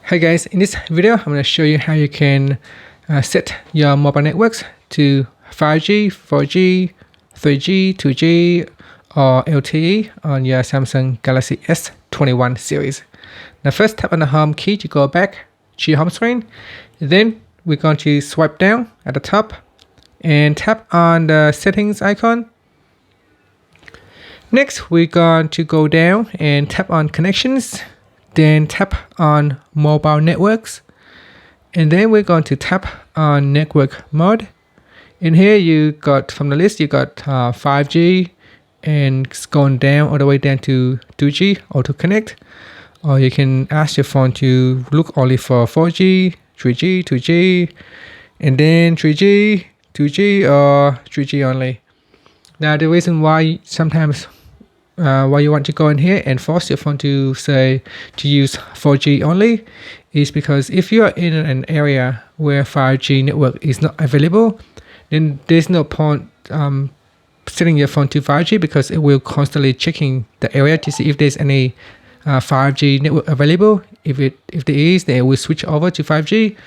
Hi guys, in this video I'm going to show you how you can set your mobile networks to 5G, 4G, 3G, 2G or LTE on your Samsung Galaxy S21 series. Now first tap on the home key to go back to your home screen. Then we're going to swipe down at the top and tap on the settings icon. Next we're going to go down and tap on connections. Then tap on mobile networks, and then we're going to tap on network mode. In here you got from the list you got 5G, and it's going down all the way down to 2G auto connect, or you can ask your phone to look only for 4G, 3G, 2G, and then 3G, 2G or 3G only. Now the reason why sometimes why you want to go in here and force your phone to say to use 4G only is because if you are in an area where 5G network is not available, then there's no point setting your phone to 5G because it will constantly checking the area to see if there's any 5G network available. If there is, then it will switch over to 5G.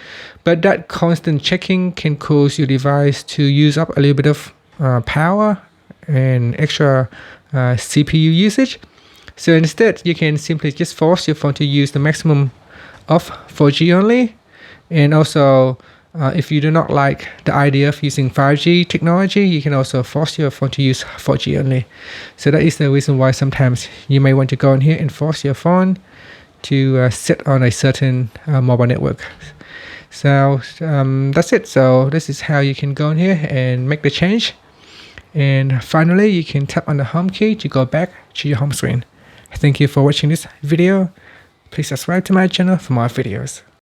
But that constant checking can cause your device to use up a little bit of power and extra CPU usage. So instead you can simply just force your phone to use the maximum of 4G only. And also if you do not like the idea of using 5G technology, you can also force your phone to use 4G only. So that is the reason why sometimes you may want to go in here and force your phone to set on a certain mobile network. So that's it. So this is how you can go in here and make the change. And finally, you can tap on the home key to go back to your home screen. Thank you for watching this video. Please subscribe to my channel for more videos.